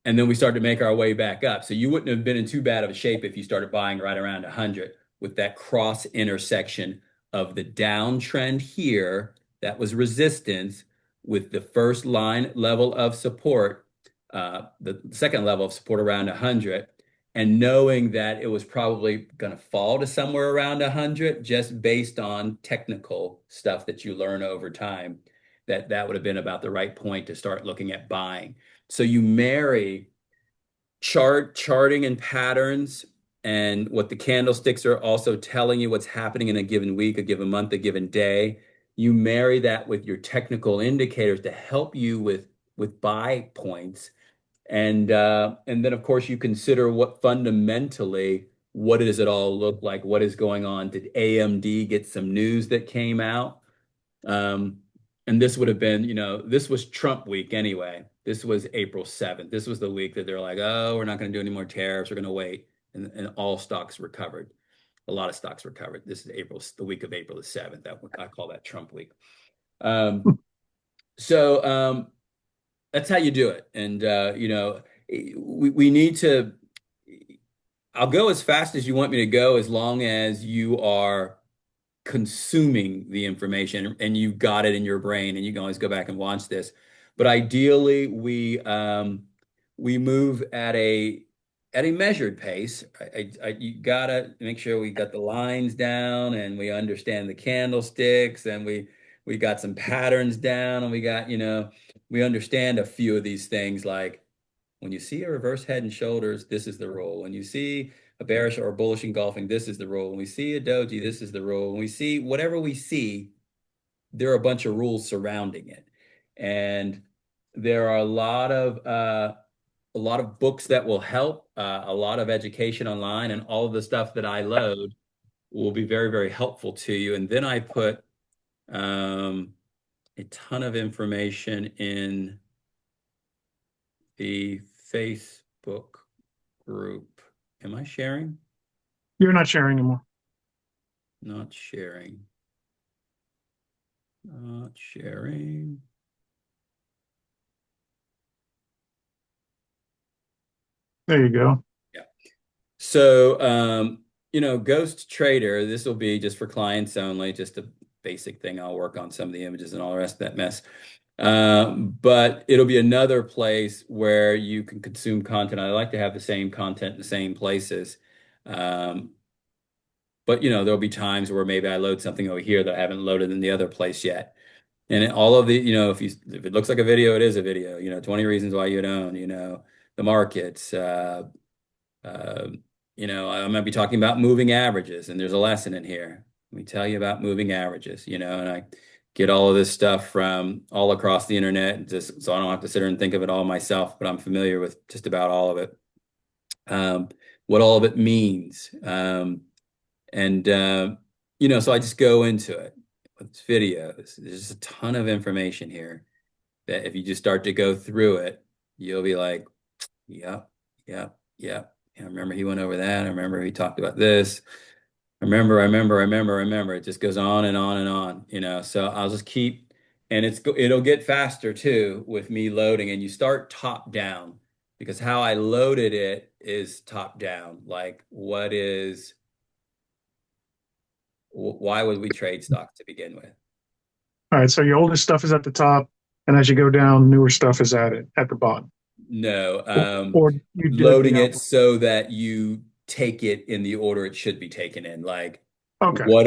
then we started to make our way back up. So you wouldn't have been in too bad of a shape if you started buying right around 100 with that cross intersection of the downtrend here, that was resistance, with the first line level of support, the second level of support around 100, and knowing that it was probably going to fall to somewhere around 100 just based on technical stuff that you learn over time, that would have been about the right point to start looking at buying. So you marry charting and patterns, and what the candlesticks are also telling you what's happening in a given week, a given month, a given day. You marry that with your technical indicators to help you with buy points. And then of course you consider what fundamentally, what does it all look like? What is going on? Did AMD get some news that came out? And this would have been, this was Trump week anyway. This was April 7th. This was the week that they're like, oh, we're not going to do any more tariffs. We're going to wait. And all stocks recovered. A lot of stocks recovered. This is the week of April the 7th. I call that Trump week. So that's how you do it. And, we need to, I'll go as fast as you want me to go, as long as you are consuming the information and you got it in your brain, and you can always go back and watch this. But ideally, we move at a measured pace. You gotta make sure we got the lines down, and we understand the candlesticks, and we got some patterns down, and we got, we understand a few of these things, like when you see a reverse head and shoulders, this is the rule. When you see a bearish or bullish engulfing, this is the rule. When we see a doji, this is the rule. When we see whatever we see, there are a bunch of rules surrounding it. And there are a lot of books that will help, a lot of education online, and all of the stuff that I load will be very, very helpful to you. And then I put a ton of information in the Facebook group. Am I sharing? You're not sharing anymore. Not sharing. Not sharing. There you go. Yeah. So, Ghost Trader, this will be just for clients only, just a basic thing. I'll work on some of the images and all the rest of that mess. But it'll be another place where you can consume content. I like to have the same content in the same places. But there'll be times where maybe I load something over here that I haven't loaded in the other place yet. And all of the, if it looks like a video, it is a video. 20 reasons why you don't, the markets. Uh, I'm going to be talking about moving averages, and there's a lesson in here. Let me tell you about moving averages, and I get all of this stuff from all across the internet, just so I don't have to sit here and think of it all myself, but I'm familiar with just about all of it. What all of it means. And so I just go into it with videos. There's just a ton of information here that if you just start to go through it, you'll be like, yep, yep, yep. I remember he went over that. I remember he talked about this. I remember. It just goes on and on and on. So I'll just keep, and it'll get faster too with me loading. And you start top down because how I loaded it is top down. Like, why would we trade stocks to begin with? All right, so your oldest stuff is at the top, and as you go down, newer stuff is at the bottom. No, Or you do it loading the it other. so that you take it in the order it should be taken in. Like, Okay. what's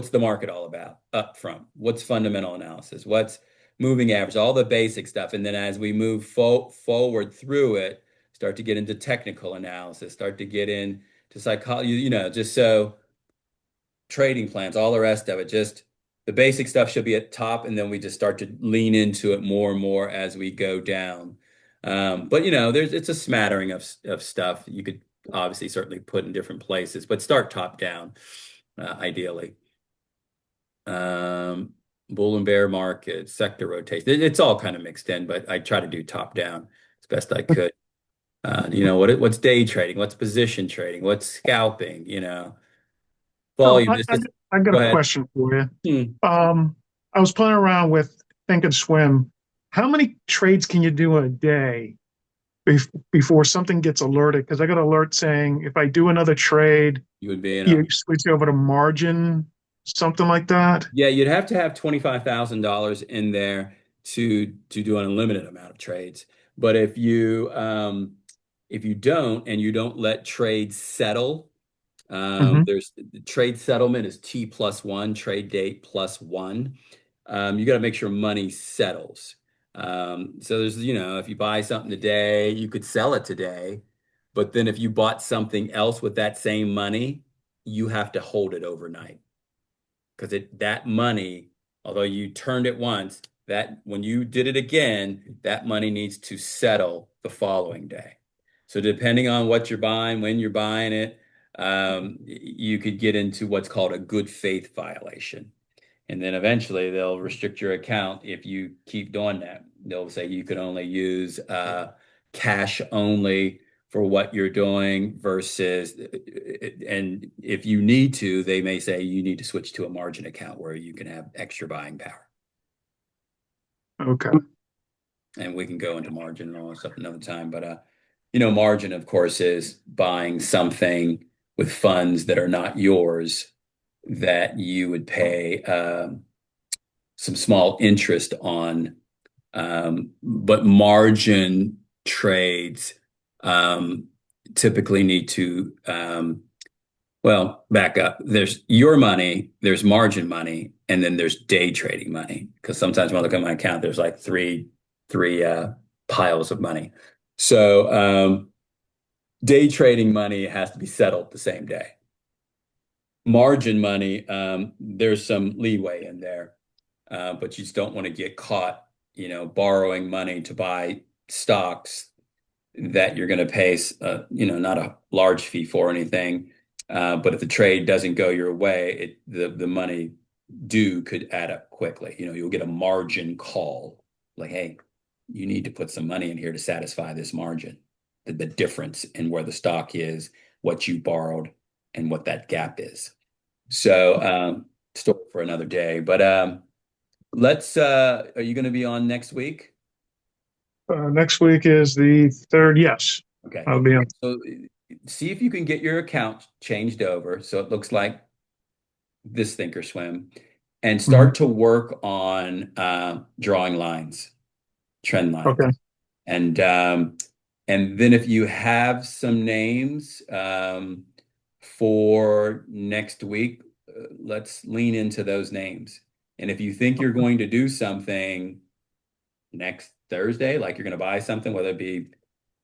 the market all about up front? What's fundamental analysis? What's moving average? All the basic stuff. And then as we move forward through it, start to get into technical analysis, start to get into psychology, just so trading plans, all the rest of it, just the basic stuff should be at top, and then we just start to lean into it more and more as we go down. But it's a smattering of stuff you could obviously certainly put in different places, but start top down, ideally. Bull and bear market, sector rotation. It's all kind of mixed in, but I try to do top down as best I could. What's day trading? What's position trading? What's scalping? Oh, Volume. I got Go a ahead. question for you. Hmm. I was playing around with Think and Swim. How many trades can you do in a day before something gets alerted? Because I got an alert saying if I do another trade, You would be in you switch over to margin, something like that. yeah, you'd have to have $25,000 in there to do an unlimited amount of trades. But if you don't and you don't let trades settle, Hmm. there's the trade settlement is T plus one, trade date plus one. You got to make sure money settles. So if you buy something today, you could sell it today, but then if you bought something else with that same money, you have to hold it overnight because that money, although you turned it once, that when you did it again, that money needs to settle the following day. So depending on what you're buying, when you're buying it, you could get into what's called a good faith violation. And then eventually they'll restrict your account if you keep doing that. They'll say you can only use cash only for what you're doing versus, and if you need to, they may say you need to switch to a margin account where you can have extra buying power. Okay. And we can go into margin and all that stuff another time. But margin, of course, is buying something with funds that are not yours that you would pay some small interest on. But margin trades typically need to, well, back up. There's your money, there's margin money, and then there's day trading money. Because sometimes when I look at my account, there's like three piles of money. So day trading money has to be settled the same day. Margin money, there's some leeway in there, but you just don't want to get caught, borrowing money to buy stocks that you're going to pay, not a large fee for anything. But if the trade doesn't go your way, the money due could add up quickly. You'll get a margin call like, hey, you need to put some money in here to satisfy this margin, the difference in where the stock is, what you borrowed, and what that gap is. So, story for another day. But are you going to be on next week? Next week is the third. Yes, Okay. I'll be on. So see if you can get your account changed over so it looks like this Thinkorswim and Mhm. start to work on drawing lines, trend lines. Okay. And then if you have some names for next week, let's lean into those names. And if you think you're going to do something, next Thursday, like you're going to buy something, whether it be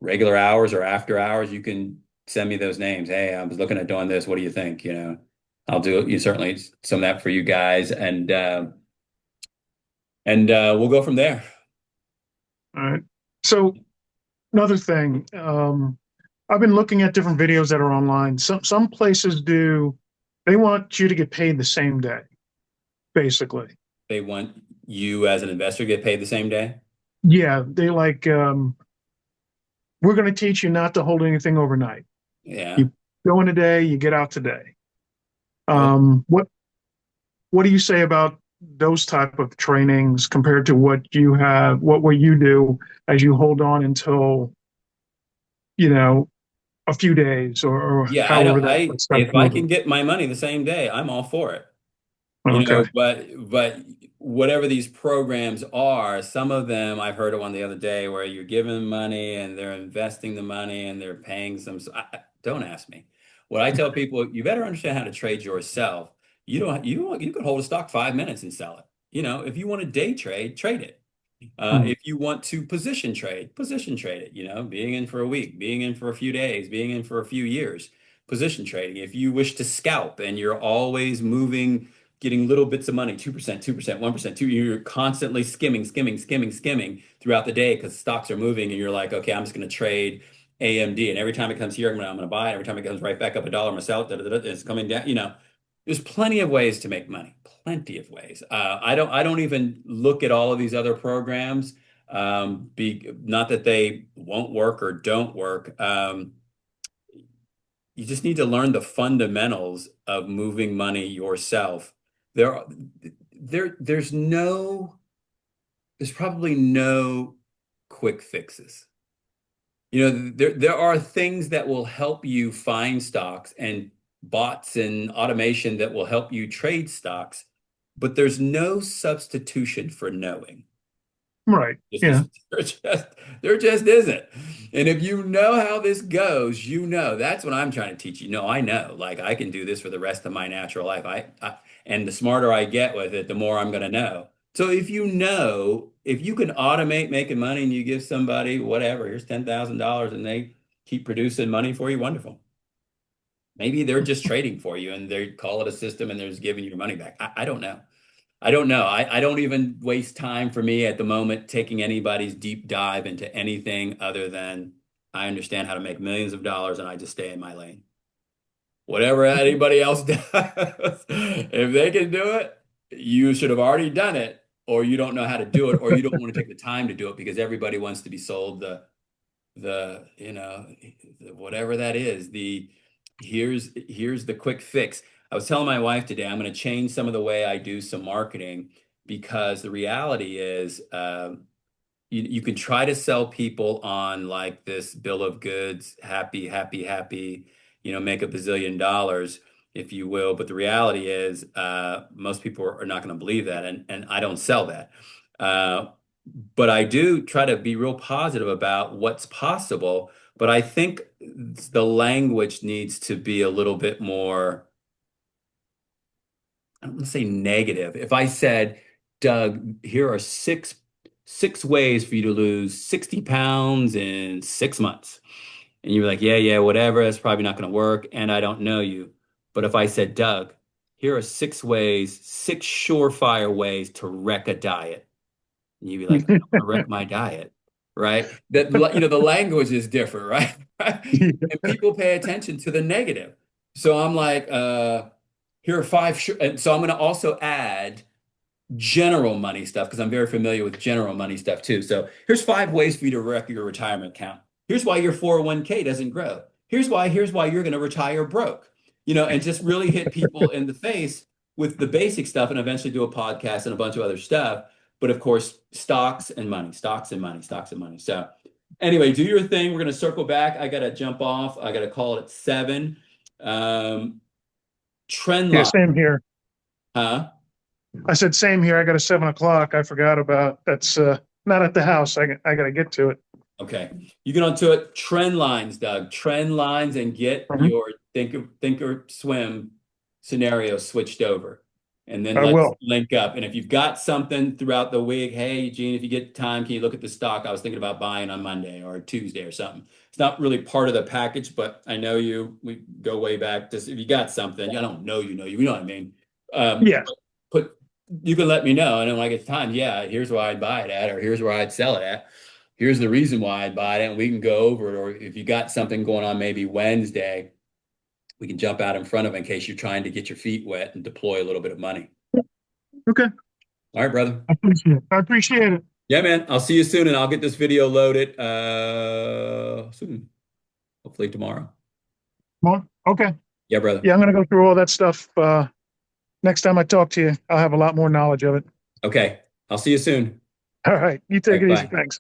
regular hours or after hours, you can send me those names. Hey, I was looking at doing this. What do you think? I'll do you certainly some of that for you guys, and we'll go from there. All right. So another thing, I've been looking at different videos that are online. Some places they want you to get paid the same day, basically. They want you as an investor to get paid the same day. Yeah, they like, we're going to teach you not to hold anything overnight. Yeah. You go in today, you get out today. Well, What do you say about those type of trainings compared to what will you do as you hold on until, you know, a few days or yeah, I don't, however that starts if I can moving? get my money the same day, I'm all for it. Okay. But whatever these programs are, some of them I've heard of one the other day where you're giving them money and they're investing the money and they're paying some. Don't ask me. What I tell people, you better understand how to trade yourself. You could hold a stock 5 minutes and sell it. If you want to day trade, trade it. Hmm. If you want to position trade it, being in for a week, being in for a few days, being in for a few years, position trading. If you wish to scalp and you're always moving, getting little bits of money, 2%, 2%, 1%, you're constantly skimming throughout the day because stocks are moving and you're like, okay, I'm just going to trade AMD. And every time it comes here, I'm going to buy it. Every time it comes right back up $1, I'm going to sell it. It's coming down, there's plenty of ways to make money, plenty of ways. I don't even look at all of these other programs. Not that they won't work or don't work. You just need to learn the fundamentals of moving money yourself. There, there's probably no quick fixes. There are things that will help you find stocks and bots and automation that will help you trade stocks, but there's no substitution for knowing. Right. It's Yeah. just, there just isn't. And if you know how this goes, that's what I'm trying to teach you. No, I know, like I can do this for the rest of my natural life. And the smarter I get with it, the more I'm going to know. So if you can automate making money and you give somebody whatever, here's $10,000 and they keep producing money for you, wonderful. Maybe they're just trading for you and they call it a system and they're just giving you your money back. I don't know. I don't know. I don't even waste time for me at the moment taking anybody's deep dive into anything other than I understand how to make millions of dollars and I just stay in my lane. Whatever anybody else does, if they can do it, you should have already done it, or you don't know how to do it, or you don't want to take the time to do it because everybody wants to be sold whatever that is. Here's the quick fix. I was telling my wife today, I'm going to change some of the way I do some marketing because the reality is, you can try to sell people on like this bill of goods, happy, happy, happy, make a bazillion dollars, if you will. But the reality is, most people are not going to believe that, and I don't sell that. Uh, but I do try to be real positive about what's possible. But I think the language needs to be a little bit more, I don't want to say negative. If I said, Doug, here are six ways for you to lose 60 pounds in 6 months. And you're like, yeah, yeah, whatever, that's probably not going to work. And I don't know you. But if I said, Doug, here are 6 surefire ways to wreck a diet. And you'd be like, I don't want to wreck my diet, right? The language is different, right? And people pay attention to the negative. So I'm like, here are five. And so I'm going to also add general money stuff because I'm very familiar with general money stuff too. So here's 5 ways for you to wreck your retirement account. Here's why your 401k doesn't grow. Here's why you're going to retire broke. And just really hit people in the face with the basic stuff and eventually do a podcast and a bunch of other stuff. But of course, stocks and money, stocks and money, stocks and money. So anyway, do your thing. We're going to circle back. I got to jump off. I got to call it at 7. Um, trend Yeah, line, same here. huh? I said same here. I got a 7 o'clock. I forgot about that's not at the house. I got to get to it. Okay. You get onto it. Trend lines, Doug. Trend lines and get Mhm. your think or swim scenario switched over. and then I let's will. link up. And if you've got something throughout the week, hey, Gene, if you get time, can you look at the stock I was thinking about buying on Monday or Tuesday or something? It's not really part of the package, but I know you, we go way back. Just if you got something, I don't know, you know what I mean? Yeah. Put, you can let me know. And then when I get time, yeah, here's where I'd buy it at, or here's where I'd sell it at. Here's the reason why I'd buy it, and we can go over it. Or if you got something going on maybe Wednesday, we can jump out in front of it in case you're trying to get your feet wet and deploy a little bit of money. Okay. All right, brother. I appreciate it. Yeah, man. I'll see you soon, and I'll get this video loaded soon. Hopefully tomorrow. More? Okay. Yeah, brother. Yeah, I'm gonna go through all that stuff. Next time I talk to you, I'll have a lot more knowledge of it. Okay. I'll see you soon. All right. You All take right, it easy. bye. Thanks.